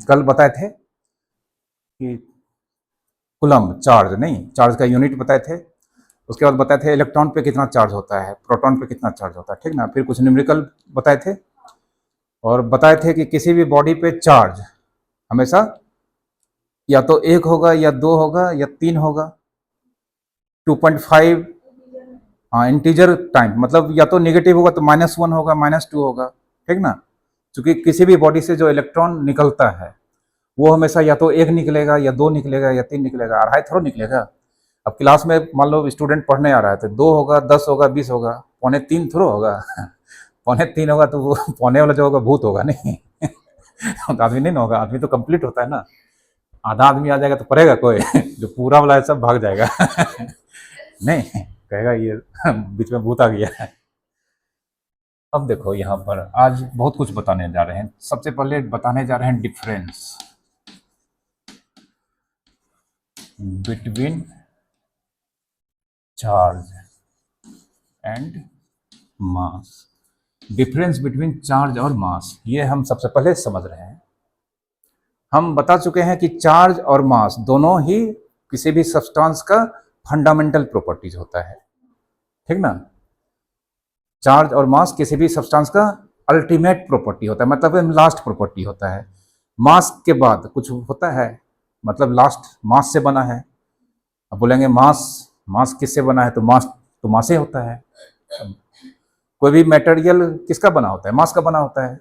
कल बताए थे कि कूलम चार्ज, नहीं चार्ज का यूनिट बताए थे। उसके बाद बताए थे इलेक्ट्रॉन पे कितना चार्ज होता है, प्रोटॉन पे कितना चार्ज होता है, ठीक ना। फिर कुछ न्यूमेरिकल बताए थे और बताए थे कि किसी भी बॉडी पे चार्ज हमेशा या तो 1 होगा या 2 होगा या 3 होगा, 2.5, हाँ इंटीजर टाइम, मतलब या तो नेगेटिव होगा तो -1 होगा, -2 होगा, ठीक ना। क्योंकि किसी भी बॉडी से जो इलेक्ट्रॉन निकलता है वो हमेशा या तो 1 निकलेगा या 2 निकलेगा या 3 निकलेगा, अढ़ाई थोड़ा निकलेगा। अब क्लास में मान लो स्टूडेंट पढ़ने आ रहा है तो 2 होगा, 10 होगा, 20 होगा, 2.25 थोड़ा होगा। 2.25 होगा तो वो पौने वाला जो होगा भूत होगा नहीं। तो आदमी नहीं ना होगा, आदमी तो कंप्लीट होता है ना। आधा आदमी आ जाएगा तो पढ़ेगा कोई? जो पूरा वाला है सब भाग जाएगा। नहीं कहेगा ये बीच में भूत आ गया है। अब देखो यहाँ पर आज बहुत कुछ बताने जा रहे हैं। सबसे पहले बताने जा रहे हैं difference between charge and mass. Difference between charge और मास, ये हम सबसे पहले समझ रहे हैं। हम बता चुके हैं कि चार्ज और मास दोनों ही किसी भी सब्सटेंस का फंडामेंटल प्रॉपर्टीज होता है, ठीक ना। चार्ज और मास किसी भी सब्सटेंस का अल्टीमेट प्रॉपर्टी होता है, मतलब लास्ट प्रॉपर्टी होता है। मास के बाद कुछ होता है, मतलब लास्ट मास से बना है। अब बोलेंगे मास, मास किससे बना है, तो मास से होता है। कोई भी मटेरियल किसका बना होता है, मास का बना होता है।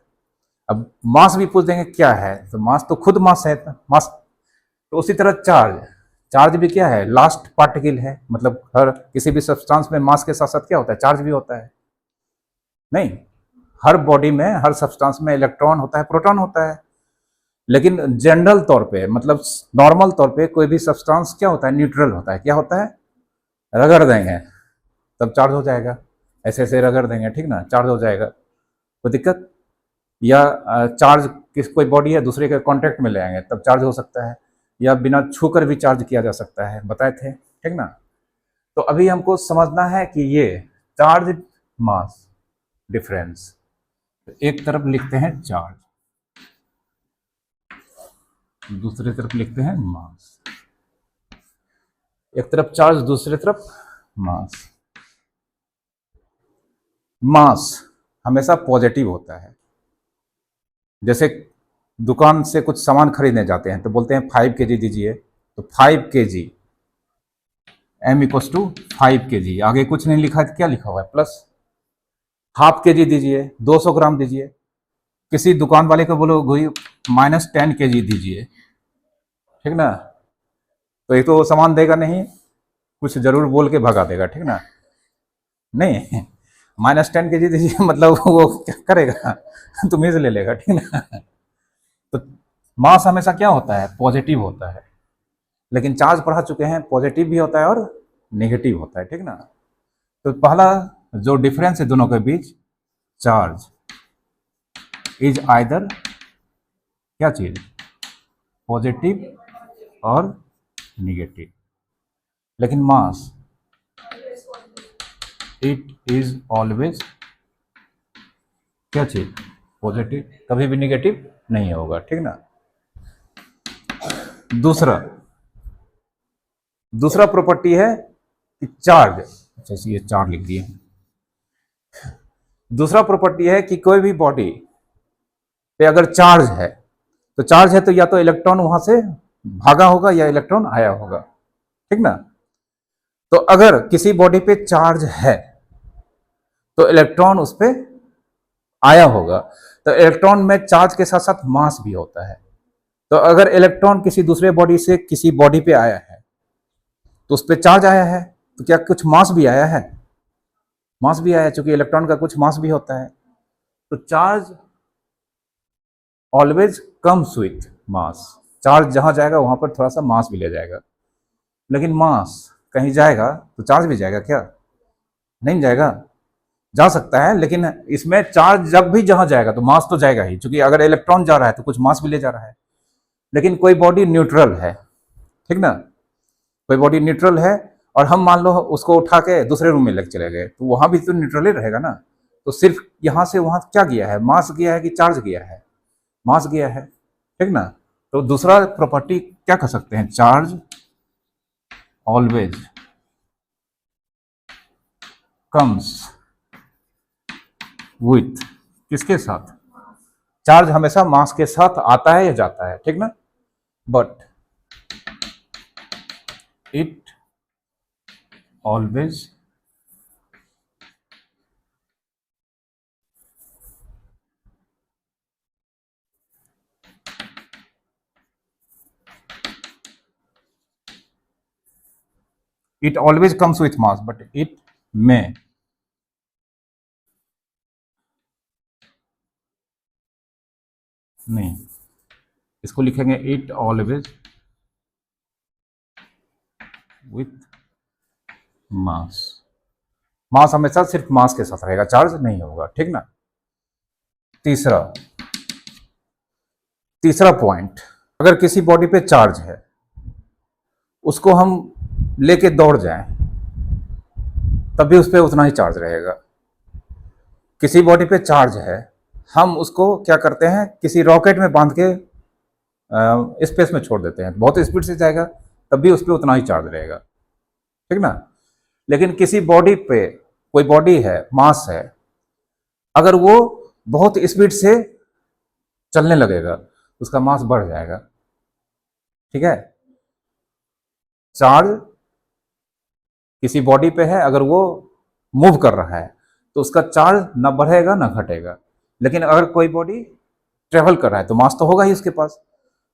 अब मास भी पूछ देंगे क्या है, तो मास तो खुद मास है, मास। तो उसी तरह चार्ज, चार्ज भी क्या है, लास्ट पार्टिकल है। मतलब हर किसी भी सब्सटेंस में मास के साथ साथ क्या होता है, चार्ज भी होता है। नहीं, हर बॉडी में, हर सब्सटेंस में इलेक्ट्रॉन होता है, प्रोटॉन होता है। लेकिन जनरल तौर पे, मतलब नॉर्मल तौर पे कोई भी सब्सटेंस क्या होता है, न्यूट्रल होता है। क्या होता है, रगड़ देंगे तब चार्ज हो जाएगा, ऐसे ऐसे रगड़ देंगे, ठीक ना, चार्ज हो जाएगा, कोई दिक्कत। या चार्ज किस, कोई बॉडी है दूसरे के कांटेक्ट में ले आएंगे तब चार्ज हो सकता है। या बिना छूकर भी चार्ज किया जा सकता है, बताए थे, ठीक ना। तो अभी हमको समझना है कि ये चार्ज मास डिफरेंस, एक तरफ लिखते हैं चार्ज, दूसरी तरफ लिखते हैं मास। एक तरफ चार्ज, दूसरी तरफ मास। मास हमेशा पॉजिटिव होता है। जैसे दुकान से कुछ सामान खरीदने जाते हैं तो बोलते हैं 5 kg दीजिए, तो 5 kg, m equals to 5 kg, आगे कुछ नहीं लिखा है, क्या लिखा हुआ है, प्लस। ½ kg दीजिए, 200 ग्राम दीजिए। किसी दुकान वाले को बोलो -10 kg दीजिए, ठीक ना, तो ये तो सामान देगा नहीं, कुछ जरूर बोल के भगा देगा, ठीक ना। नहीं, -10 kg दीजिए मतलब वो क्या करेगा, तुम्हें से ले लेगा, ठीक ना। तो मास हमेशा क्या होता है, पॉजिटिव होता है। लेकिन चार्ज पढ़ा चुके हैं, पॉजिटिव भी होता है और नेगेटिव होता है, ठीक ना। तो पहला जो डिफरेंस है दोनों के बीच, चार्ज इज आइदर क्या चीज, पॉजिटिव और नेगेटिव। लेकिन मास, इट इज ऑलवेज क्या चीज, पॉजिटिव, कभी भी नेगेटिव नहीं होगा, ठीक ना। दूसरा प्रॉपर्टी है कि चार्ज, जैसे ये चार्ज लिख दिए। दूसरा प्रॉपर्टी है कि कोई भी बॉडी पे अगर चार्ज है तो चार्ज है तो या तो इलेक्ट्रॉन वहां से भागा होगा या इलेक्ट्रॉन आया होगा, ठीक ना। तो अगर किसी बॉडी पे चार्ज है तो इलेक्ट्रॉन उस पर आया होगा। तो इलेक्ट्रॉन में चार्ज के साथ साथ मास भी होता है। तो अगर इलेक्ट्रॉन किसी दूसरे बॉडी से किसी बॉडी पे आया है तो उस पर चार्ज आया है, तो क्या कुछ मास भी आया है, मास भी आया, क्योंकि इलेक्ट्रॉन का कुछ मास भी होता है। तो charge always comes with mass, charge जहां जाएगा वहां पर थोड़ा सा मास भी ले जाएगा। लेकिन मास कहीं जाएगा तो चार्ज भी जाएगा क्या, नहीं जाएगा, जा सकता है, लेकिन इसमें चार्ज जब भी जहां जाएगा तो मास तो जाएगा ही, क्योंकि अगर इलेक्ट्रॉन जा रहा है तो कुछ मास भी ले जा रहा है। लेकिन कोई बॉडी न्यूट्रल है, ठीक ना, कोई बॉडी न्यूट्रल है और हम मान लो उसको उठा के दूसरे रूम में लेके चले गए तो वहां भी तो न्यूट्रल ही रहेगा ना। तो सिर्फ यहां से वहां क्या गया है, मास गया है कि चार्ज गया है, मास गया है, ठीक ना। तो दूसरा प्रॉपर्टी क्या कह सकते हैं, चार्ज ऑलवेज कम्स विथ, किसके साथ, चार्ज हमेशा मास के साथ आता है या जाता है, ठीक ना, but it always it always comes with mass but it may नहीं, इसको लिखेंगे इट ऑलवेज विथ मास, मास हमेशा सिर्फ मास के साथ रहेगा, चार्ज नहीं होगा, ठीक ना। तीसरा तीसरा पॉइंट, अगर किसी बॉडी पे चार्ज है, उसको हम लेके दौड़ जाएं तब भी उस पर उतना ही चार्ज रहेगा। किसी बॉडी पे चार्ज है, हम उसको क्या करते हैं, किसी रॉकेट में बांध के स्पेस में छोड़ देते हैं, बहुत स्पीड से जाएगा तब भी उस पर उतना ही चार्ज रहेगा, ठीक ना। लेकिन किसी बॉडी पे, कोई बॉडी है, मास है, अगर वो बहुत स्पीड से चलने लगेगा उसका मास बढ़ जाएगा, ठीक है। चार्ज किसी बॉडी पे है, अगर वो मूव कर रहा है तो उसका चार्ज ना बढ़ेगा ना घटेगा। लेकिन अगर कोई बॉडी ट्रेवल कर रहा है तो मास तो होगा ही उसके पास,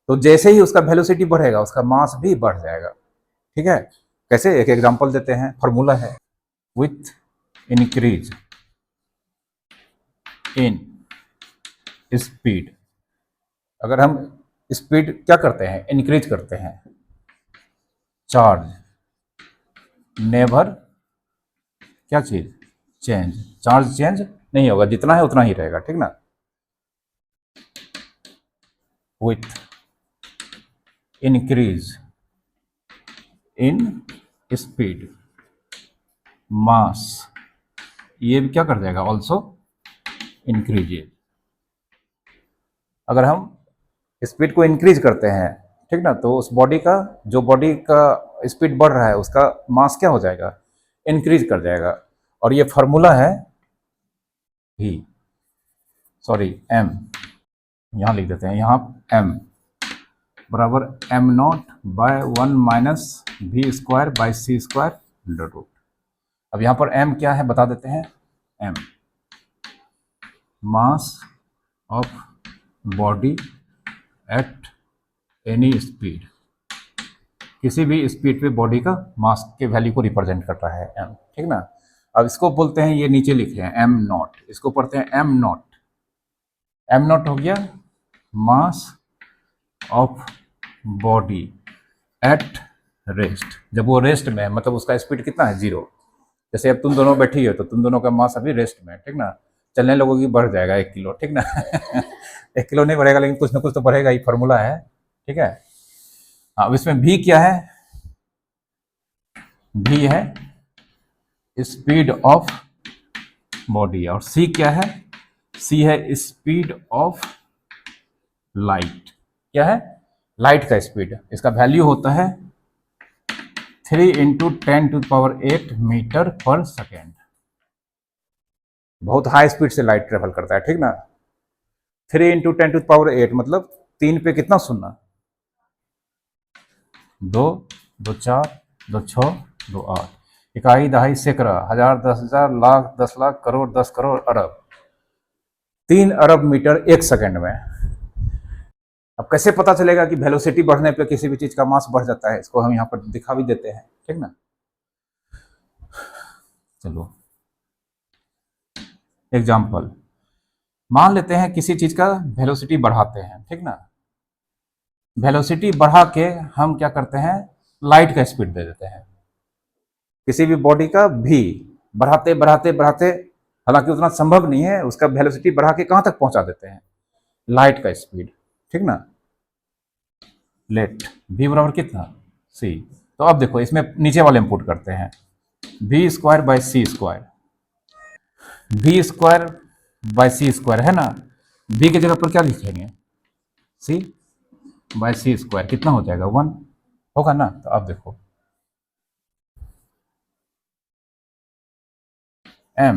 तो जैसे ही उसका वेलोसिटी बढ़ेगा उसका मास भी बढ़ जाएगा, ठीक है। कैसे, एक एग्जांपल देते हैं, फॉर्मूला है विथ इंक्रीज इन स्पीड, अगर हम स्पीड क्या करते हैं, इंक्रीज करते हैं, चार्ज नेवर क्या चीज, चेंज, चार्ज चेंज नहीं होगा, जितना है उतना ही रहेगा, ठीक ना। विथ इंक्रीज इन स्पीड मास, ये भी क्या कर जाएगा, ऑल्सो इंक्रीज। अगर हम स्पीड को इंक्रीज करते हैं, ठीक ना, तो उस बॉडी का, जो बॉडी का स्पीड बढ़ रहा है उसका मास क्या हो जाएगा, इंक्रीज कर जाएगा। और ये फार्मूला है भी, सॉरी एम, यहाँ लिख देते हैं, यहाँ एम बराबर M naught by 1 minus V square by C square under root. अब यहाँ पर एम क्या है बता देते हैं, M mass of body at any speed, किसी भी स्पीड पे बॉडी का मास के वैल्यू को रिप्रेजेंट कर रहा है एम, ठीक ना। अब इसको बोलते हैं, ये नीचे लिखे हैं एम नॉट, इसको पढ़ते हैं एम नॉट। एम नॉट हो गया मास ऑफ बॉडी एट रेस्ट, जब वो रेस्ट में है, मतलब उसका स्पीड कितना है, 0। जैसे अब तुम दोनों बैठी हो तो तुम दोनों का मास अभी रेस्ट में है, ठीक ना, चलने लोगों की बढ़ जाएगा 1 किलो, ठीक ना 1 किलो नहीं बढ़ेगा लेकिन कुछ ना कुछ तो बढ़ेगा, ये फॉर्मूला है, ठीक है। अब इसमें भी क्या है, भी है स्पीड ऑफ बॉडी, और सी क्या है, सी है स्पीड ऑफ लाइट, क्या है, लाइट का स्पीड, इसका वैल्यू होता है 3 × 10⁸ मीटर पर सेकेंड। बहुत हाई स्पीड से लाइट ट्रेवल करता है, ठीक ना। 3 × 10⁸ मतलब 3 पे कितना सुनना, 2, 2 4, 2 6, 2 8, इकाई दहाई सैकड़ा, हजार, 10,000, लाख, 10 लाख, करोड़, 10 करोड़, अरब, 3 अरब मीटर 1 सेकेंड में। अब कैसे पता चलेगा कि वेलोसिटी बढ़ने पे किसी भी चीज का मास बढ़ जाता है, इसको हम यहाँ पर दिखा भी देते हैं, ठीक ना। चलो एग्जाम्पल, मान लेते हैं किसी चीज का वेलोसिटी बढ़ाते हैं, ठीक ना। वेलोसिटी बढ़ा के हम क्या करते हैं, लाइट का स्पीड दे देते हैं, किसी भी बॉडी का भी बढ़ाते बढ़ाते बढ़ाते, हालांकि उतना संभव नहीं है, उसका वेलोसिटी बढ़ा के कहां तक पहुंचा देते हैं, लाइट का स्पीड, ठीक ना। लेट v बराबर कितना, c। तो अब देखो इसमें नीचे वाले हम पुट करते हैं, v square by C square, v square by C square है ना, v की जगह पर क्या लिखेंगे, c, बाय सी स्क्वायर कितना हो जाएगा 1 होगा ना। तो अब देखो m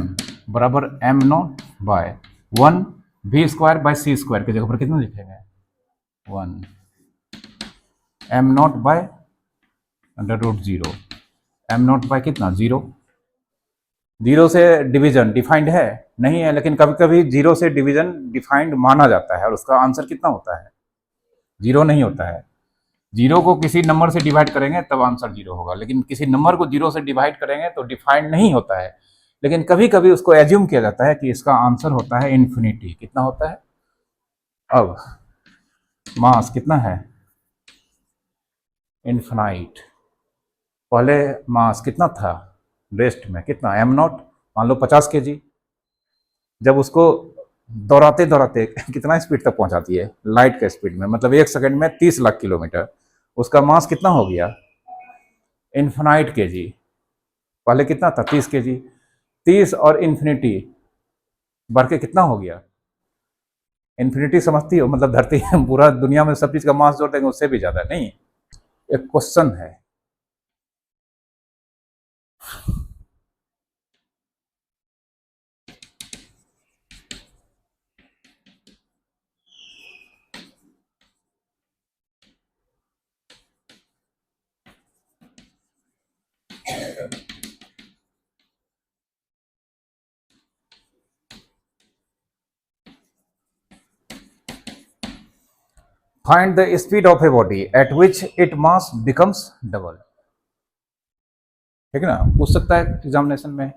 बराबर m naught by 1 v square by C square की जगह पर कितना लिखेंगे 1 m naught by under root 0 m naught by कितना 0। 0 से डिवीजन डिफाइंड है नहीं है, लेकिन कभी कभी 0 से डिवीजन डिफाइंड माना जाता है और उसका आंसर कितना होता है 0 नहीं होता है। 0 को किसी नंबर से डिवाइड करेंगे तब आंसर 0 होगा, लेकिन किसी नंबर को 0 से डिवाइड करेंगे तो डिफाइंड नहीं होता है। लेकिन कभी कभी उसको एज्यूम किया जाता है कि इसका आंसर होता है इन्फिनिटी। कितना होता है अब मास कितना है इन्फिनाइट। पहले मास कितना था रेस्ट में कितना एम नॉट मान लो 50 kg। जब उसको दौड़ाते दौड़ाते कितना स्पीड तक पहुंचाती है लाइट के स्पीड में, मतलब 1 सेकंड में 30 लाख किलोमीटर। उसका मास कितना हो गया इन्फिनाइट kg। पहले कितना था 30 kg। 30 और इन्फिनिटी बढ़ के कितना हो गया इन्फिनिटी समझती हो, मतलब धरती पूरा दुनिया में सब चीज का मास जोड़ देंगे उससे भी ज्यादा नहीं। एक क्वेश्चन है find the speed of a body at which it mass becomes double. ठीक है ना, पूछ सकता है एग्जामिनेशन में।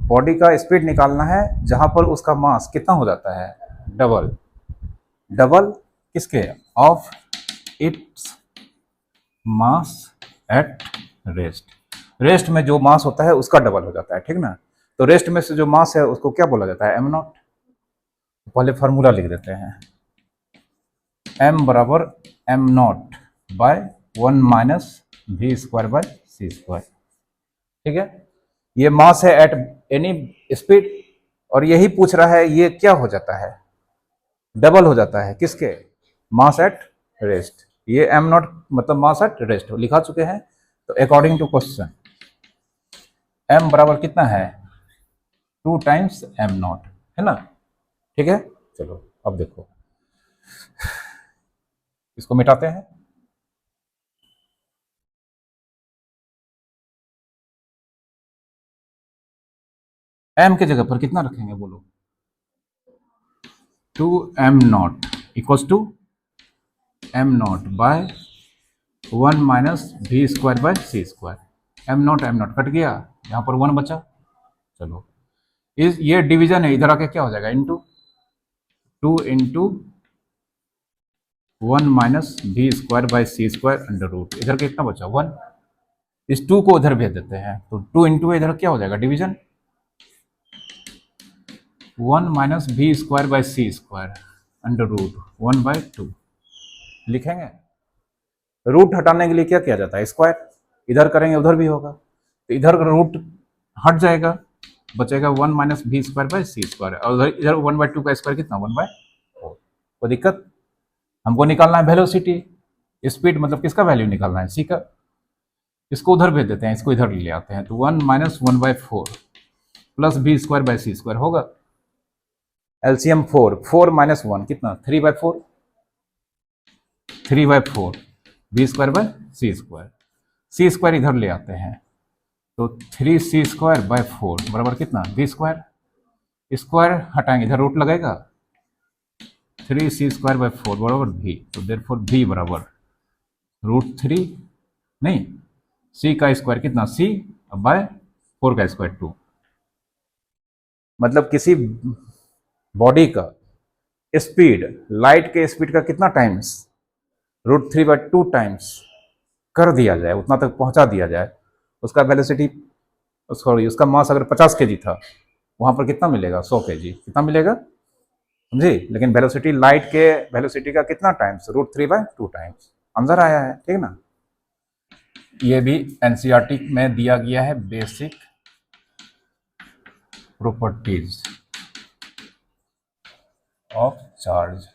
बॉडी का स्पीड निकालना है जहां पर उसका मास कितना हो जाता है डबल। डबल किसके of its mass at rest. Rest में जो मास होता है उसका डबल हो जाता है, ठीक ना। तो रेस्ट में से जो मास है उसको क्या बोला जाता है एम नॉट। पहले फार्मूला लिख देते हैं m बराबर m naught by 1 minus V square by C square. ठीक है, ये मास है एट एनी स्पीड और यही पूछ रहा है ये क्या हो जाता है डबल हो जाता है किसके मास एट रेस्ट। ये m नॉट मतलब मास एट रेस्ट लिखा चुके हैं। तो अकॉर्डिंग टू क्वेश्चन m बराबर कितना है 2 टाइम्स m नॉट है ना। ठीक है, चलो अब देखो इसको मिटाते हैं। m के जगह पर कितना रखेंगे बोलो 2m naught equals to m naught by 1 minus V square by C square. m naught cut गया, यहाँ पर 1 बचा। चलो इस ये डिवीजन है, इधर आके क्या हो जाएगा into 2 into 1 minus V square by C square under root. इधर कितना बचा 1। इस 2 को उधर भेज देते हैं तो 2 इंटू इधर क्या हो जाएगा division 1 minus V square by C square under root 1 by 2 लिखेंगे। रूट हटाने के लिए क्या किया जाता है स्क्वायर, इधर करेंगे उधर भी होगा तो इधर का रूट हट जाएगा, बचेगा 1 minus V square by C square और इधर 1 बाय 2 का स्क्वायर कितना 1 बाय 4। कोई दिक्कत। हमको निकालना है वेलोसिटी स्पीड, मतलब किसका वैल्यू निकालना है सी का। इसको उधर भेज देते हैं, इसको इधर ले आते हैं तो 1 minus 1 by 4 plus V square by C square होगा। एलसीएम 4 माइनस 1 कितना 3 by 4 3 by 4 B square by C square इधर ले आते हैं तो 3c स्क्वायर बाय 4 बराबर कितना बी स्क्वायर। स्क्वायर हटाएंगे इधर रूट लगेगा 3c स्क्वायर बाय 4 बराबर v। तो देयरफॉर v बराबर √3 नहीं c का स्क्वायर कितना c बाय 4 का स्क्वायर 2। मतलब किसी बॉडी का स्पीड लाइट के स्पीड का कितना टाइम्स √3 बाय 2 टाइम्स कर दिया जाए, उतना तक पहुंचा दिया जाए। उसका वेलोसिटी सॉरी उसका मास अगर 50 kg था वहां पर कितना मिलेगा 100 kg कितना मिलेगा समझी। लेकिन वेलोसिटी लाइट के वेलोसिटी का कितना टाइम्स √3 बाय 2 टाइम्स आंसर आया है। ठीक ना, ये भी एनसीईआरटी में दिया गया है basic properties of charge.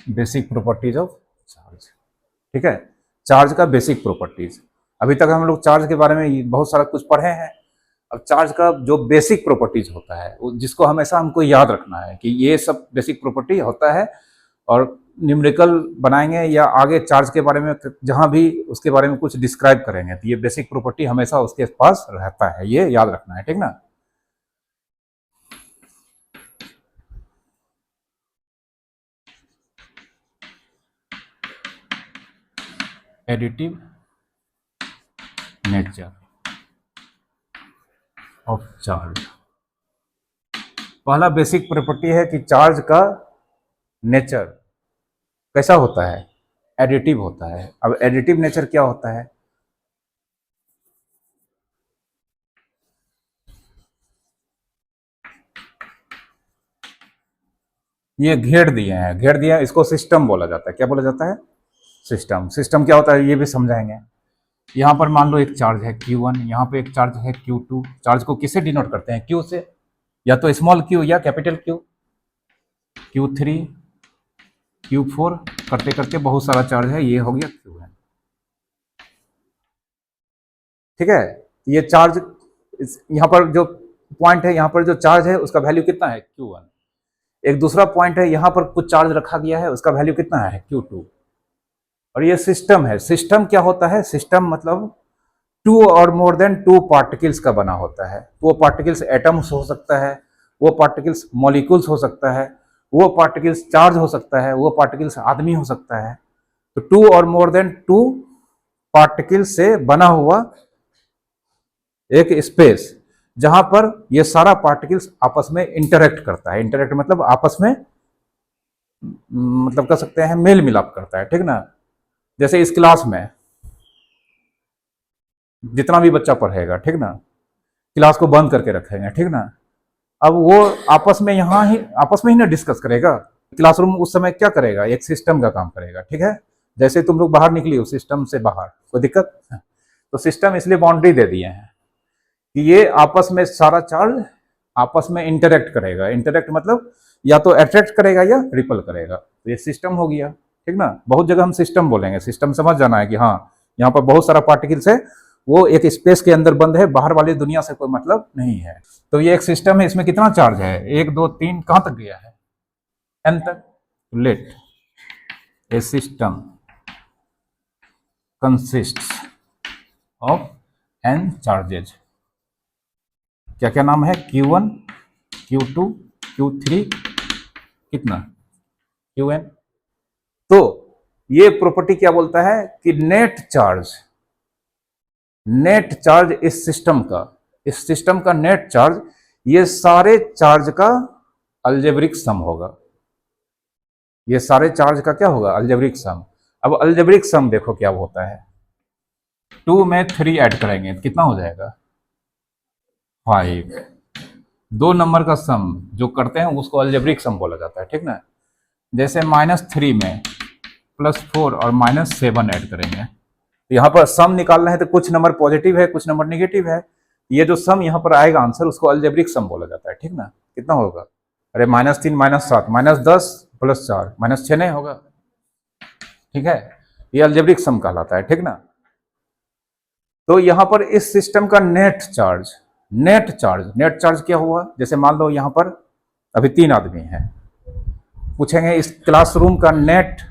Basic properties of charge. ठीक है, चार्ज का बेसिक प्रॉपर्टीज। अभी तक हम लोग चार्ज के बारे में बहुत सारा कुछ पढ़े हैं। अब चार्ज का जो बेसिक प्रॉपर्टीज होता है जिसको हमेशा हमको याद रखना है कि ये सब बेसिक प्रॉपर्टी होता है, और न्यूमेरिकल बनाएंगे या आगे चार्ज के बारे में जहां भी उसके बारे में कुछ डिस्क्राइब करेंगे तो ये बेसिक प्रॉपर्टी हमेशा उसके पास रहता है, ये याद रखना है। ठीक ना। Additive nature of charge. पहला बेसिक प्रॉपर्टी है कि चार्ज का नेचर कैसा होता है, एडिटिव होता है। अब एडिटिव नेचर क्या होता है? ये घेर दिए हैं, घेर दिया, इसको सिस्टम बोला जाता है। क्या बोला जाता है? सिस्टम। सिस्टम क्या होता है ये भी समझाएंगे। यहाँ पर मान लो एक चार्ज है Q1, यहाँ पे एक चार्ज है Q2। चार्ज को किससे डिनोट करते हैं? Q से, या तो स्मॉल q या कैपिटल Q। Q3, Q4 करते करते बहुत सारा चार्ज है, ये हो गया Q1। ठीक है, ये चार्ज यहाँ पर जो पॉइंट है, यहाँ पर जो चार्ज है उसका वैल्यू कितना है? Q1। एक दूसरा पॉइंट है, यहाँ पर कुछ चार्ज रखा गया है, उसका वैल्यू कितना है? Q2। और ये सिस्टम है। सिस्टम क्या होता है? सिस्टम मतलब टू और मोर देन टू पार्टिकल्स का बना होता है। वो पार्टिकल्स एटम्स हो सकता है, वो पार्टिकल्स मॉलिक्यूल्स हो सकता है, वो पार्टिकल्स चार्ज हो सकता है, वो पार्टिकल्स आदमी हो सकता है। तो टू और मोर देन टू पार्टिकल्स से बना हुआ एक स्पेस जहां पर ये सारा पार्टिकल्स आपस में इंटरेक्ट करता है। इंटरेक्ट मतलब आपस में, मतलब कह सकते हैं मेल मिलाप करता है। ठीक ना। जैसे इस क्लास में जितना भी बच्चा पढ़ेगा, ठीक ना, क्लास को बंद करके रखेंगे, ठीक ना, अब वो आपस में यहाँ ही आपस में ही ना डिस्कस करेगा। क्लासरूम उस समय क्या करेगा? एक सिस्टम का काम करेगा। ठीक है, जैसे तुम लोग बाहर निकली हो सिस्टम से बाहर, कोई दिक्कत? तो सिस्टम इसलिए बाउंड्री दे दिए हैं कि ये आपस में सारा चार्ज आपस में इंटरेक्ट करेगा। इंटरेक्ट मतलब या तो अट्रैक्ट करेगा या रिपल करेगा। तो ये सिस्टम हो गया। ठीक ना। बहुत जगह हम सिस्टम बोलेंगे, सिस्टम समझ जाना है कि हाँ यहाँ पर बहुत सारा पार्टिकल्स है, वो एक स्पेस के अंदर बंद है, बाहर वाली दुनिया से कोई मतलब नहीं है। तो ये एक सिस्टम है, इसमें कितना चार्ज है? 1 2 3, कहां तक गया है? n तक। Let a system consists of n charges. क्या क्या नाम है? Q1, Q2, Q3, कितना? Qn। तो ये प्रॉपर्टी क्या बोलता है कि नेट चार्ज इस सिस्टम का नेट चार्ज ये सारे चार्ज का अलजेब्रिक सम होगा। ये सारे चार्ज का क्या होगा? अलजेब्रिक सम। अब अलजेब्रिक सम देखो क्या होता है। 2 में 3 ऐड करेंगे तो कितना हो जाएगा? 5। दो नंबर का सम जो करते हैं उसको अलजेब्रिक सम बोला जाता है। ठीक ना। जैसे -3 में +4 और -7 ऐड करेंगे, तो यहाँ पर सम निकालना है तो कुछ नंबर पॉजिटिव है, कुछ नंबर निगेटिव है। ये जो सम यहाँ पर आएगा आंसर, उसको अलजेब्रिक सम बोला जाता है। ठीक ना। कितना होगा? अरे -3 -7 -10 +4 -6 नहीं होगा? ठीक है, ये अलजेब्रिक सम कहलाता है। ठीक ना। तो यहाँ पर इस सिस्टम का नेट चार्ज क्या हुआ? जैसे मान लो यहाँ पर अभी 3 आदमी हैं, पूछेंगे इस क्लासरूम का नेट,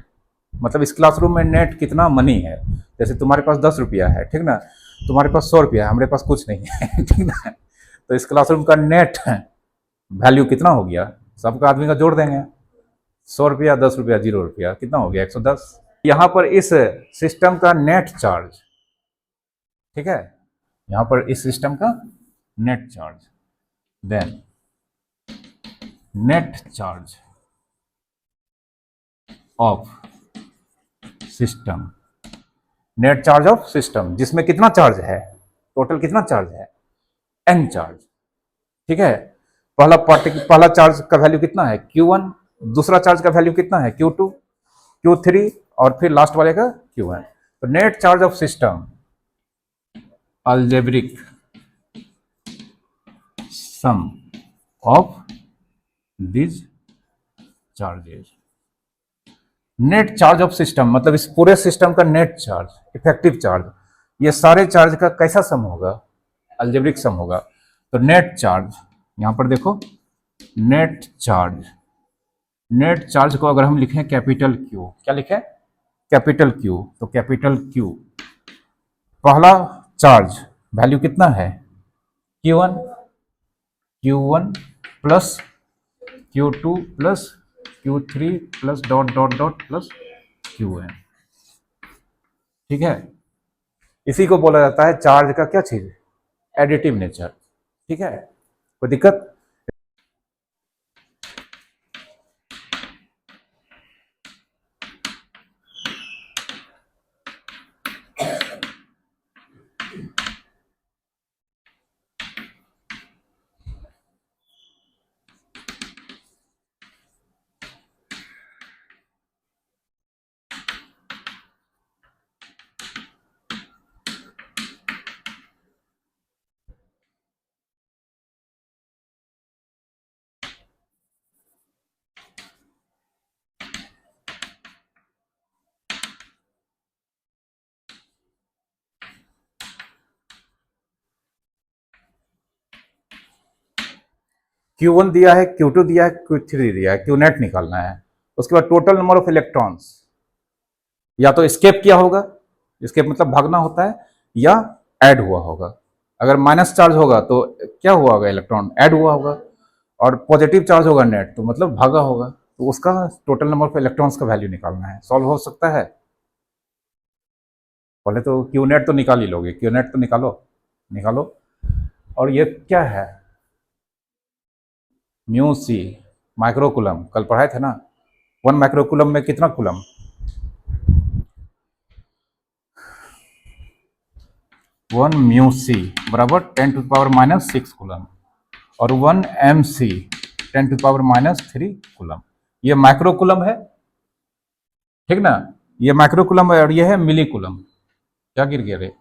मतलब इस क्लासरूम में नेट कितना मनी है। जैसे तुम्हारे पास 10 रुपया है, ठीक ना, तुम्हारे पास 100 रुपया है, हमारे पास कुछ नहीं है। ठीक ना। तो इस क्लासरूम का नेट वैल्यू कितना हो गया? सबका आदमी का जोड़ देंगे, 100 रुपया, 10 रुपया, 0 रुपया, कितना हो गया? 110। यहाँ पर इस सिस्टम का नेट चार्ज, ठीक है, यहाँ पर इस सिस्टम का net charge, then net charge of system, net charge of system जिसमें कितना चार्ज है? टोटल कितना चार्ज है? n charge. ठीक है, पहला चार्ज का वैल्यू कितना है? Q1। दूसरा चार्ज का वैल्यू कितना है? Q2, Q3 और फिर लास्ट वाले का Q1। तो net charge of system algebraic sum of these charges. Net charge of system मतलब इस पूरे सिस्टम का नेट चार्ज, इफेक्टिव चार्ज, ये सारे चार्ज का कैसा सम होगा, अलजेब्रिक सम होगा। तो नेट चार्ज, यहां पर देखो नेट चार्ज, नेट चार्ज को अगर हम लिखें कैपिटल क्यू, क्या लिखें, कैपिटल क्यू, तो कैपिटल क्यू, पहला चार्ज वैल्यू कितना है Q1, Q1 plus Q2 plus Q3 plus dot dot dot plus Qn, ठीक है। इसी को बोला जाता है चार्ज का क्या चीज, एडिटिव नेचर, ठीक है, कोई दिक्कत। Q1 दिया है, Q2 दिया है, Q3 दिया है, Q नेट निकालना है। उसके बाद टोटल नंबर ऑफ इलेक्ट्रॉन्स या तो स्केप किया होगा, स्केप मतलब भागना होता है, या ऐड हुआ होगा। अगर माइनस चार्ज होगा तो क्या हुआ होगा, इलेक्ट्रॉन ऐड हुआ होगा, और पॉजिटिव चार्ज होगा नेट तो मतलब भागा होगा। तो उसका टोटल नंबर ऑफ इलेक्ट्रॉन्स का वैल्यू निकालना है, सॉल्व हो सकता है। पहले तो क्यू नेट तो निकाल ही लोगे, क्यू नेट तो निकालो, निकालो। और ये क्या है, म्यू सी माइक्रोकुलम, कल पढ़ाए थे ना, 1 माइक्रोकुलम में कितना कुलम, 1 म्यू सी बराबर 10⁻⁻6 कुलम, और 1 एम सी 10⁻⁻3 कुलम। ये माइक्रोकुलम है, ठीक ना, ये माइक्रोकुलम है, और ये है मिली कुलम। क्या गिर गया रे,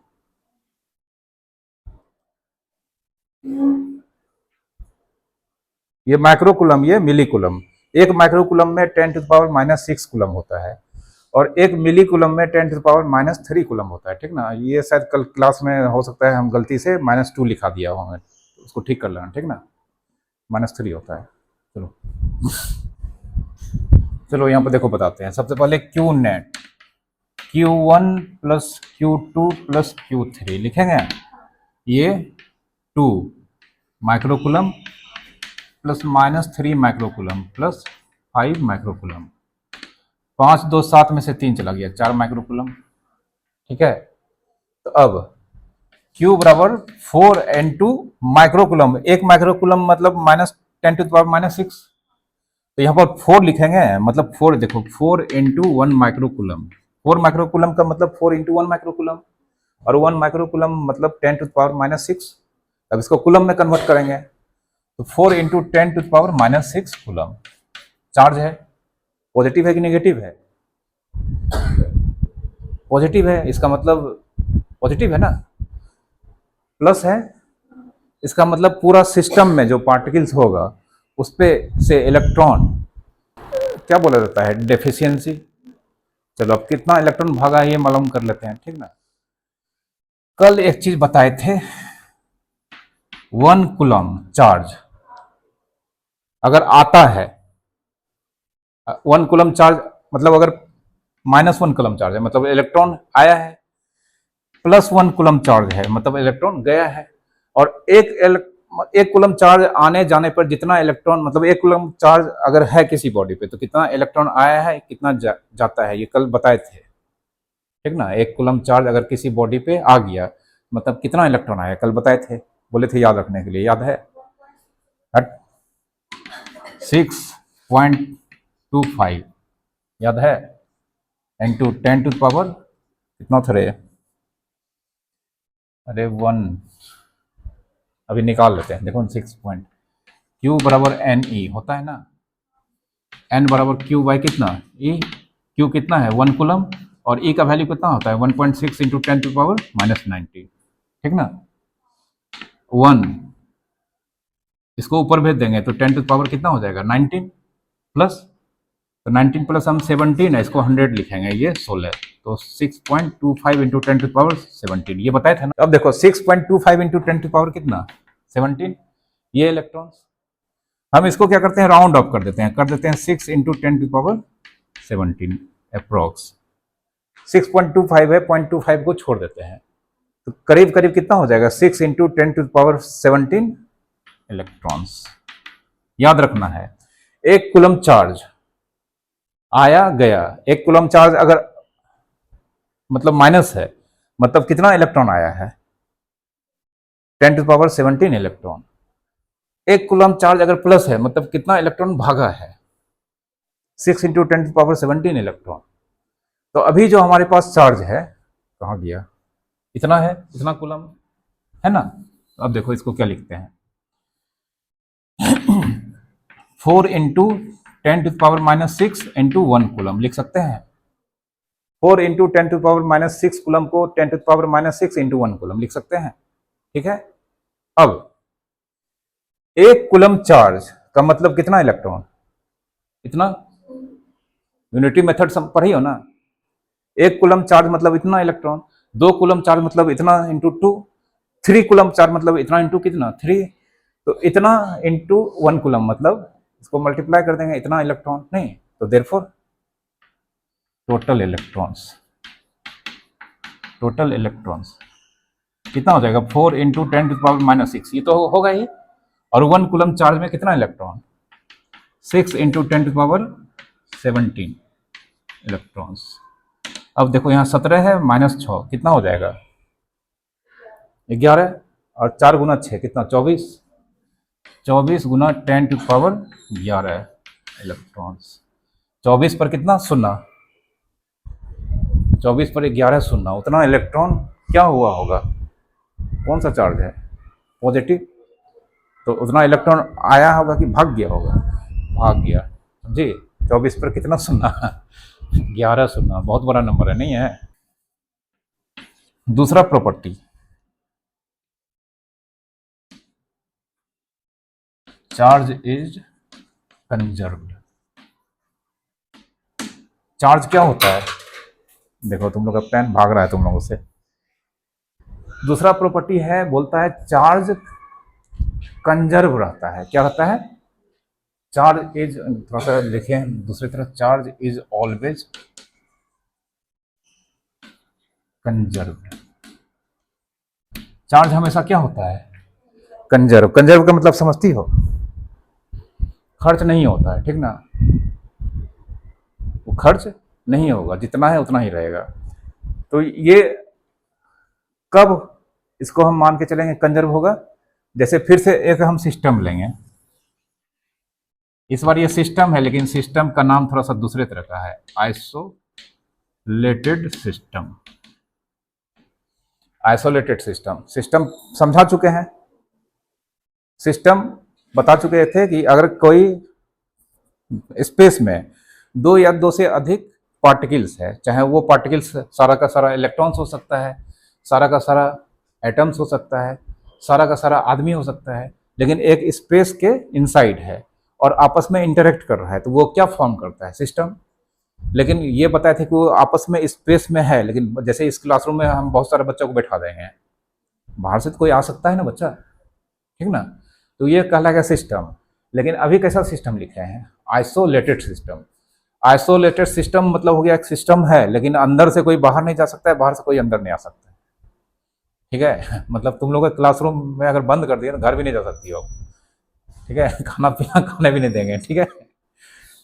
ये माइक्रोकुलम, ये मिलीकुलम। एक माइक्रोकुलम में 10⁻⁻6 कुलम होता है, और एक मिलीकुलम में 10⁻⁻3 कुलम होता है, ठीक ना। ये शायद कल क्लास में हो सकता है हम गलती से -2 लिखा दिया होंगे, उसको ठीक कर लेना, ठीक ना, -3 होता है। चलो चलो यहाँ पर देखो बताते हैं। सबसे पहले Q net, Q1 plus Q2 plus Q3 लिखेंगे, ये 2 microcoulomb plus -3 microcoulomb plus 5 microcoulomb, 5 2 7 में से 3 चला गया, 4 माइक्रोकुलम, ठीक है। तो अब Q बराबर 4 माइक्रोकुलम, एक माइक्रोकुलम मतलब -10⁻⁻6, तो यहाँ पर 4 लिखेंगे, मतलब 4 देखो, 4 × 1 माइक्रोकुलम, 4 माइक्रोकुलम का मतलब 4 × 1 माइक्रोकुलम, और 1 माइक्रोकुलम मतलब 10⁻⁻6। अब इसको कुलम में कन्वर्ट करेंगे, तो 4 × 10⁻⁻6 कुलम चार्ज है। पॉजिटिव है कि नेगेटिव है, पॉजिटिव है, इसका मतलब पॉजिटिव है ना, प्लस है, इसका मतलब पूरा सिस्टम में जो पार्टिकल्स होगा उस पे से इलेक्ट्रॉन क्या बोला जाता है, डेफिशिएंसी। चलो अब कितना इलेक्ट्रॉन भागा है ये मालूम कर लेते हैं, ठीक ना। कल एक चीज बताए थे, 1 कूलम चार्ज अगर आता है, 1 कूलम चार्ज मतलब अगर -1 कूलम चार्ज है मतलब इलेक्ट्रॉन आया है, +1 कूलम चार्ज है मतलब इलेक्ट्रॉन गया है। और एक कूलम चार्ज आने जाने पर जितना इलेक्ट्रॉन, मतलब एक कूलम चार्ज अगर है किसी बॉडी पे तो कितना इलेक्ट्रॉन आया है, कितना जाता है, ये कल बताए थे, ठीक ना। एक कूलम चार्ज अगर किसी बॉडी पे आ गया मतलब कितना इलेक्ट्रॉन आया, कल बताए थे, बोले थे याद रखने के लिए, याद है, 6.25 याद है, इंटू 10⁻, कितना थे रे, अरे 1, अभी निकाल लेते हैं, देखो 6 पॉइंट, Q बराबर NE होता है ना, N बराबर Q बाई कितना E, Q कितना है 1 कूलम, और E का वैल्यू कितना होता है 1.6 × 10⁻⁻90, ठीक ना। 1 इसको ऊपर भेज देंगे तो 10 टू पावर कितना हो जाएगा 19 प्लस तो 19 प्लस हम 17 है, इसको 100 लिखेंगे, ये 16, तो 6.25 इंटू 10⁻17 ये बताए थे ना। अब देखो 6.25 इंटू 10 कितना 17, ये इलेक्ट्रॉन्स। हम इसको क्या करते हैं, राउंड ऑफ कर देते हैं 6 इंटू 10⁻17 अप्रोक्स। 6.25 है, 0.25 को छोड़ देते हैं, तो करीब करीब कितना हो जाएगा, 6 इंटू 10⁻17 इलेक्ट्रॉन्स। याद रखना है, एक कूलम चार्ज आया गया, एक कूलम चार्ज अगर मतलब माइनस है, मतलब कितना इलेक्ट्रॉन आया है, 10⁻17 इलेक्ट्रॉन। एक कूलम चार्ज अगर प्लस है, मतलब कितना इलेक्ट्रॉन भागा है, 6 इंटू 10⁻17 इलेक्ट्रॉन। तो अभी जो हमारे पास चार्ज है, कहाँ गया, इतना है, इतना कूलम है ना। तो अब देखो इसको क्या लिखते हैं, 4 इंटू 10⁻6 इंटू 1 कूलम लिख सकते हैं। 4 इंटू 10⁻6 कूलम को 10⁻6 इंटू 1 कूलम लिख सकते हैं, ठीक है। अब एक कूलम चार्ज का मतलब कितना इलेक्ट्रॉन, इतना, यूनिटी मेथड सब पढ़ी हो ना। एक कूलम चार्ज मतलब इतना इलेक्ट्रॉन, 2 कूलम चार्ज मतलब इतना इंटू 2, 3 कूलम चार्ज मतलब इतना इंटू कितना 3, तो इतना इंटू 1 कूलम मतलब इसको मल्टीप्लाई कर देंगे, इतना इलेक्ट्रॉन नहीं, तो देयरफॉर टोटल इलेक्ट्रॉन्स कितना हो जाएगा, 4 इंटू 10⁻6, ये तो होगा ही। और 1 कूलम चार्ज में कितना इलेक्ट्रॉन, 6 इंटू 10⁻17 इलेक्ट्रॉन्स। अब देखो यहाँ 17 है, -6 कितना हो जाएगा, 11, और 4 गुना 6 कितना 24, 24 गुना 10⁻11 इलेक्ट्रॉन्स। 24 पर कितना शून्य, 24 पर 11 शून्य, उतना इलेक्ट्रॉन क्या हुआ होगा, कौन सा चार्ज है, पॉजिटिव, तो उतना इलेक्ट्रॉन आया होगा कि भाग गया होगा, भाग गया जी। 24 पर कितना शून्य, 11 शून्य, बहुत बड़ा नंबर है, नहीं है। दूसरा property, charge is conserved. Charge क्या होता है, देखो तुम लोग का पेन भाग रहा है तुम लोगों से। दूसरा प्रॉपर्टी है, बोलता है चार्ज कंजर्व रहता है, क्या रहता है, चार्ज इज, थोड़ा सा लिखें दूसरी तरफ, charge is always conserved. Charge हमेशा क्या होता है, कंजर्व। कंजर्व का मतलब समझती हो, खर्च नहीं होता है, ठीक ना, वो खर्च नहीं होगा, जितना है उतना ही रहेगा। तो ये कब इसको हम मान के चलेंगे कंजर्व होगा, जैसे फिर से एक हम सिस्टम लेंगे, इस बार ये सिस्टम है, लेकिन सिस्टम का नाम थोड़ा सा दूसरे तरह का है, isolated system. Isolated system, system समझा चुके हैं, सिस्टम बता चुके थे कि अगर कोई स्पेस में 2 या 2 से अधिक पार्टिकल्स है, चाहे वो पार्टिकल्स सारा का सारा इलेक्ट्रॉन्स हो सकता है, सारा का सारा एटम्स हो सकता है, सारा का सारा आदमी हो सकता है, लेकिन एक स्पेस के इनसाइड है और आपस में इंटरेक्ट कर रहा है, तो वो क्या फॉर्म करता है, सिस्टम। लेकिन ये बताए थे कि वो आपस में स्पेस में है, लेकिन जैसे इस क्लासरूम में हम बहुत सारे बच्चों को बैठा देंगे, बाहर से तो कोई आ सकता है ना बच्चा, ठीक ना, तो ये कहलाएगा सिस्टम। लेकिन अभी कैसा सिस्टम लिखे हैं, आइसोलेटेड सिस्टम। आइसोलेटेड सिस्टम मतलब हो गया एक सिस्टम है, लेकिन अंदर से कोई बाहर नहीं जा सकता है, बाहर से कोई अंदर नहीं आ सकता है, ठीक है। मतलब तुम लोग क्लासरूम में अगर बंद कर दिया तो घर भी नहीं जा सकती हो, ठीक है, खाना पीना खाने भी नहीं देंगे, ठीक है।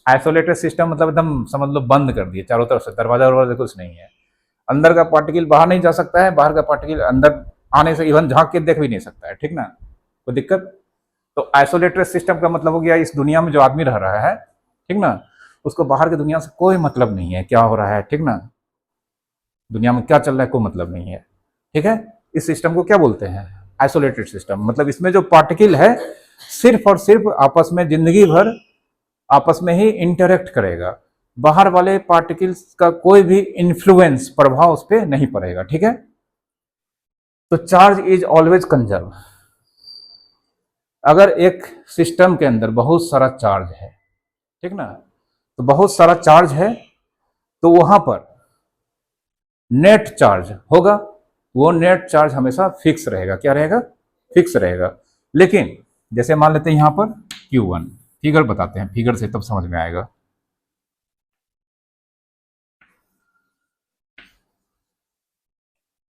आइसोलेटेड सिस्टम मतलब एकदम समझ लो बंद कर दिए चारों तरफ से, दरवाजा वरवाजा कुछ नहीं है, अंदर का पार्टिकल बाहर नहीं जा सकता है, बाहर का पार्टिकल अंदर आने से इवन झांक के देख भी नहीं सकता है, ठीक ना, कोई दिक्कत। तो आइसोलेटेड सिस्टम का मतलब हो गया इस दुनिया में जो आदमी रह रहा है, ठीक ना, उसको बाहर की दुनिया से कोई मतलब नहीं है, क्या हो रहा है, ठीक ना, दुनिया में क्या चल रहा है कोई मतलब नहीं है, ठीक है। इस सिस्टम को क्या बोलते हैं, आइसोलेटेड सिस्टम। मतलब इसमें जो पार्टिकल है सिर्फ और सिर्फ आपस में जिंदगी भर आपस में ही इंटरेक्ट करेगा, बाहर वाले पार्टिकल्स का कोई भी इन्फ्लुएंस प्रभाव उस पर नहीं पड़ेगा, ठीक है। तो चार्ज इज ऑलवेज कंजर्व। अगर एक सिस्टम के अंदर बहुत सारा चार्ज है, ठीक ना, तो बहुत सारा चार्ज है, तो वहां पर नेट चार्ज होगा, वो नेट चार्ज हमेशा फिक्स रहेगा। क्या रहेगा? फिक्स रहेगा। लेकिन जैसे मान लेते हैं यहां पर Q1, फिगर बताते हैं, फिगर से तब समझ में आएगा।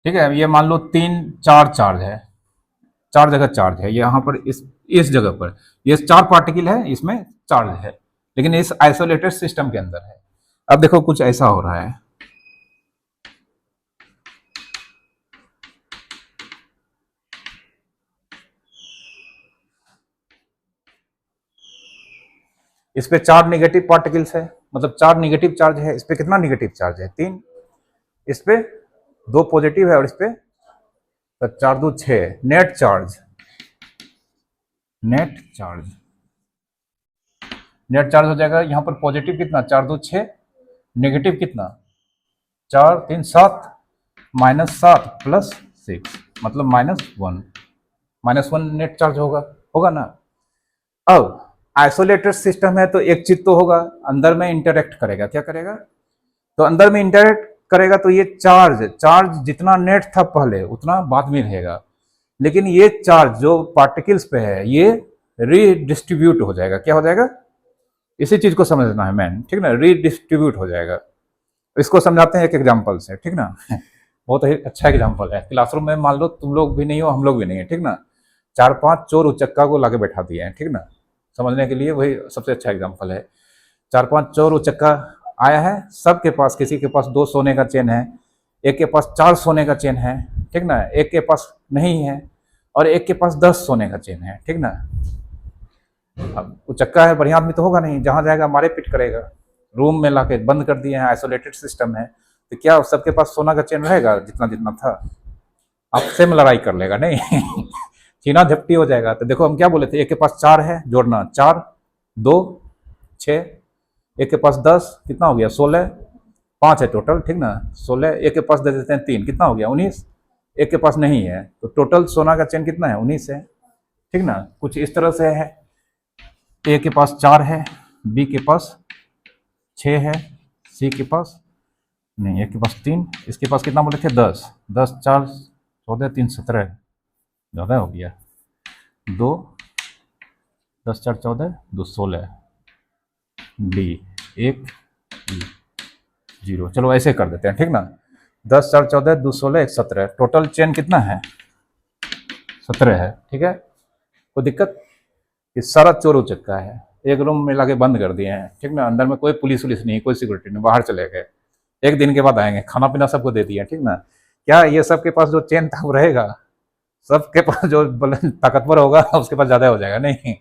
ठीक है, ये मान लो चार चार्ज है, चार जगह चार्ज है यहाँ पर, इस जगह पर ये चार पार्टिकल है, इसमें चार्ज है, लेकिन इस आइसोलेटेड सिस्टम के अंदर है। अब देखो कुछ ऐसा हो रहा है, इस पे चार निगेटिव पार्टिकल्स है, मतलब चार निगेटिव चार्ज है। इस पे कितना निगेटिव चार्ज है? 3। इस पे 2 पॉजिटिव है, और इस पे तो 4 2 6 net charge. Net charge, net charge हो जाएगा यहाँ पर पॉजिटिव कितना? 4 2 6, नेगेटिव कितना? 4 3 7, -7 प्लस 6 मतलब -1। -1 नेट चार्ज होगा, होगा ना। अब आइसोलेटेड सिस्टम है तो एक चीज तो होगा, अंदर में इंटरेक्ट करेगा। क्या करेगा? तो अंदर में इंटरेक्ट करेगा, तो ये चार्ज चार्ज जितना नेट था पहले उतना बाद में रहेगा, लेकिन ये चार्ज जो पार्टिकल्स पे है ये रीडिस्ट्रीब्यूट हो जाएगा। क्या हो जाएगा? इसी चीज को समझना है मैन, ठीक ना, रीडिस्ट्रीब्यूट हो जाएगा। इसको समझाते हैं एक एग्जाम्पल से, ठीक ना। बहुत ही अच्छा एग्जाम्पल है। क्लासरूम में मान लो तुम लोग भी नहीं हो, हम लोग भी नहीं है, ठीक ना, 4-5 चोर उचक्का को लाके बैठा दिए हैं, ठीक ना, समझने के लिए वही सबसे अच्छा एग्जाम्पल है। 4-5 चोर उचक्का आया है, सबके पास, किसी के पास 2 सोने का चेन है, एक के पास 4 सोने का चेन है, ठीक ना, एक के पास नहीं है, और एक के पास 10 सोने का चेन है, ठीक ना। अब उचक्का है, बढ़िया आदमी तो होगा नहीं, जहां जाएगा मारे पीट करेगा। रूम में लाके बंद कर दिए हैं, आइसोलेटेड सिस्टम है, तो क्या सबके पास सोना का चेन रहेगा जितना जितना था? आपसे में लड़ाई कर लेगा नहीं। छीना झपटी हो जाएगा। तो देखो हम क्या बोले थे, एक के पास 4 है, जोड़ना 4 2 6, एक के पास 10, कितना हो गया? 16, 5 है टोटल, ठीक ना, 16, एक के पास दे देते हैं 3, कितना हो गया? 19, एक के पास नहीं है, तो टोटल सोना का चेन कितना है? 19 है, ठीक ना। कुछ इस तरह से है, ए के पास 4 है, बी के पास 6 है, सी के पास नहीं, एक के पास 3, इसके पास कितना बोले थे? 10, 10 4 14 3 17, ज़्यादा हो गया, 2 10 4 14 2 16, डी 1 0। चलो ऐसे कर देते हैं, ठीक ना, 10 4 14 2 16 1 17, टोटल चेन कितना है? 17 है, ठीक है। कोई दिक्कत? ये सारा चोर उचक्का है, एक रूम में लाके बंद कर दिए हैं, ठीक ना, अंदर में कोई पुलिस वुलिस नहीं, कोई सिक्योरिटी नहीं, बाहर चले गए, एक दिन के बाद आएंगे, खाना पीना सबको दे दिया, ठीक ना। क्या ये सबके पास जो चेन था वो रहेगा? सबके पास जो ताकतवर होगा उसके पास ज्यादा हो जाएगा नहीं।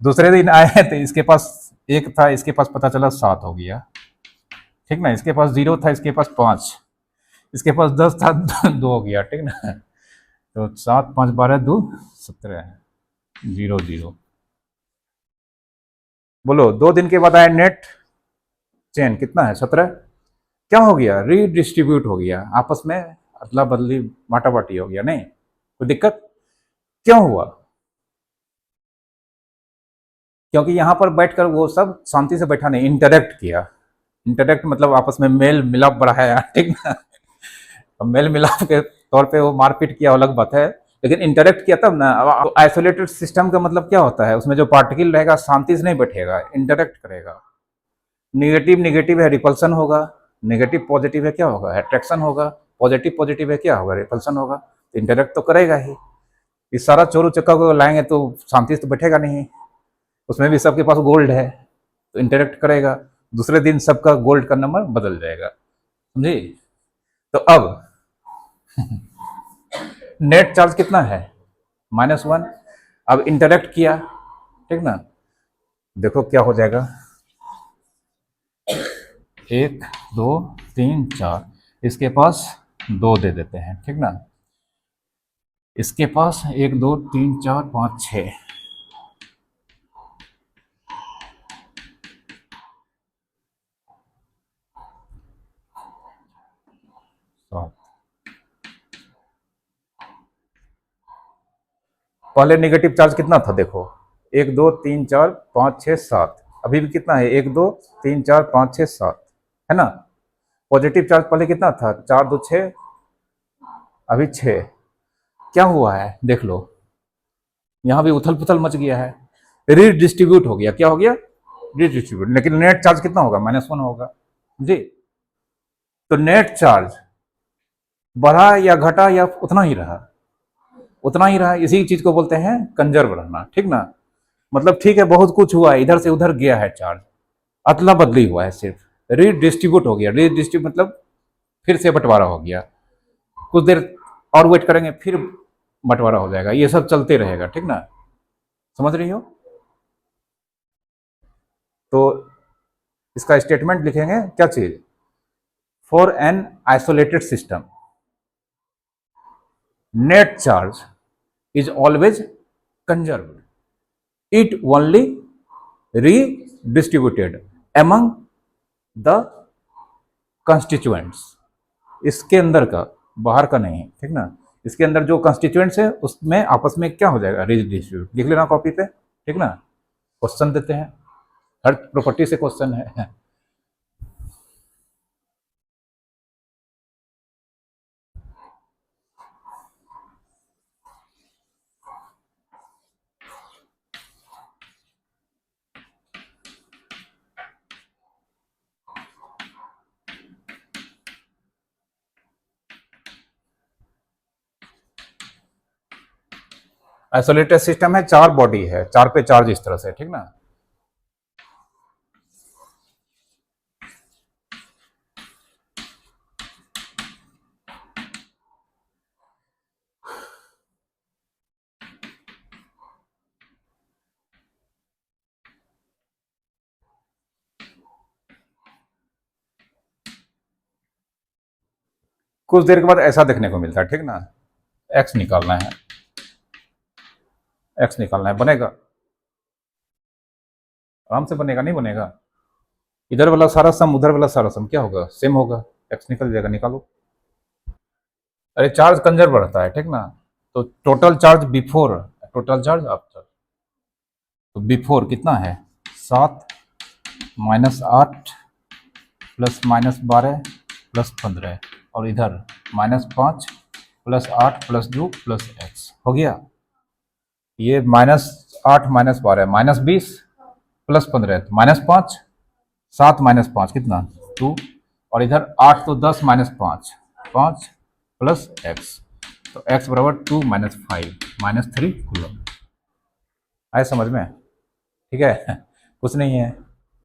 दूसरे दिन आए तो इसके पास 1 था, इसके पास पता चला 7 हो गया, ठीक ना, इसके पास 0 था, इसके पास 5, इसके पास 10 था, 2 हो गया, ठीक ना। तो 7 5 12 2 17, 0 0। बोलो 2 दिन के बाद आया नेट चेन कितना है? 17। क्या हो गया? रीडिस्ट्रीब्यूट हो गया, आपस में अदला बदली बाटा बाटी हो गया, नहीं कोई दिक्कत? क्यों हुआ? क्योंकि यहां पर बैठकर वो सब शांति से बैठा नहीं, इंटरेक्ट किया। इंटरेक्ट मतलब आपस में मेल मिलाप बढ़ाया, ठीक ना। अब मेल मिलाप के तौर पे वो मारपीट किया अलग बात है, लेकिन इंटरेक्ट किया तब ना। अब आइसोलेटेड सिस्टम का मतलब क्या होता है? उसमें जो पार्टिकल रहेगा शांति से नहीं बैठेगा, इंटरेक्ट करेगा। निगेटिव निगेटिव है, रिपल्सन होगा, नेगेटिव पॉजिटिव है, क्या होगा? अट्रैक्शन होगा, पॉजिटिव पॉजिटिव है, क्या होगा? रिपल्सन होगा। तो इंटरेक्ट तो करेगा ही। इस सारा चोरू चक्का को लाएंगे तो शांति से तो बैठेगा नहीं, उसमें भी सबके पास गोल्ड है तो इंटरेक्ट करेगा, दूसरे दिन सबका गोल्ड का नंबर बदल जाएगा, समझे। तो अब नेट चार्ज कितना है? -1। अब इंटरेक्ट किया, ठीक ना, देखो क्या हो जाएगा, 1 2 3 4, इसके पास 2 दे देते हैं, ठीक ना, इसके पास 1 2 3 4 5 6, 7। पहले निगेटिव चार्ज कितना था? देखो 1 2 3 4 5 6 7, अभी भी कितना है, 1 2 3 4 5 6 7 है ना। पॉजिटिव चार्ज पहले कितना था, 4 2 6, अभी 6। क्या हुआ है देख लो, यहाँ भी उथल पुथल मच गया है, रीडिस्ट्रीब्यूट हो गया। क्या हो गया, रीडिस्ट्रीब्यूट। लेकिन नेट चार्ज कितना होगा, -1 होगा जी। तो नेट चार्ज बढ़ा या घटा या उतना ही रहा, उतना ही रहा। इसी चीज को बोलते हैं कंजर्व रहना, ठीक ना। मतलब ठीक है, बहुत कुछ हुआ है, इधर से उधर गया है चार्ज, अदला बदली हुआ है, सिर्फ रीडिस्ट्रीब्यूट हो गया। रीडिस्ट्रीब्यूट मतलब फिर से बंटवारा हो गया। कुछ देर और वेट करेंगे, फिर बंटवारा हो जाएगा। ये सब चलते रहेगा, ठीक ना, समझ रही हो। तो इसका स्टेटमेंट लिखेंगे, क्या चीज, for an isolated system net charge is always conserved. It only redistributed among the constituents. इसके अंदर का, बाहर का नहीं, ठीक ना। इसके अंदर जो कंस्टिट्यूएंट्स है उसमें आपस में क्या हो जाएगा, रीडिस्ट्रीब्यूट। लिख लेना कॉपी पे, ठीक ना। क्वेश्चन देते हैं, हर प्रॉपर्टी से क्वेश्चन है। आइसोलेटेड सिस्टम है, 4 बॉडी है, 4 पे चार्ज इस तरह से, ठीक ना। कुछ देर के बाद ऐसा देखने को मिलता है, ठीक ना। एक्स निकालना है, एक्स निकालना है, बनेगा आराम से, बनेगा नहीं बनेगा। इधर वाला सारा सम उधर वाला सारा सम क्या होगा, सेम होगा, एक्स निकल जाएगा, निकालो। अरे चार्ज कंजर्व रहता है, ठीक ना। तो total charge before, total charge after. तो बिफोर कितना है, 7 -8 +-12 +15, और इधर -5 +8 +2 +x हो गया। ये -8 -12 -20 +15, -5 7 -5 कितना 2, और इधर 8 तो 10 -5 5 +x, तो x बराबर 2 -5 -3 कूलम। आए समझ में, ठीक है। कुछ नहीं है।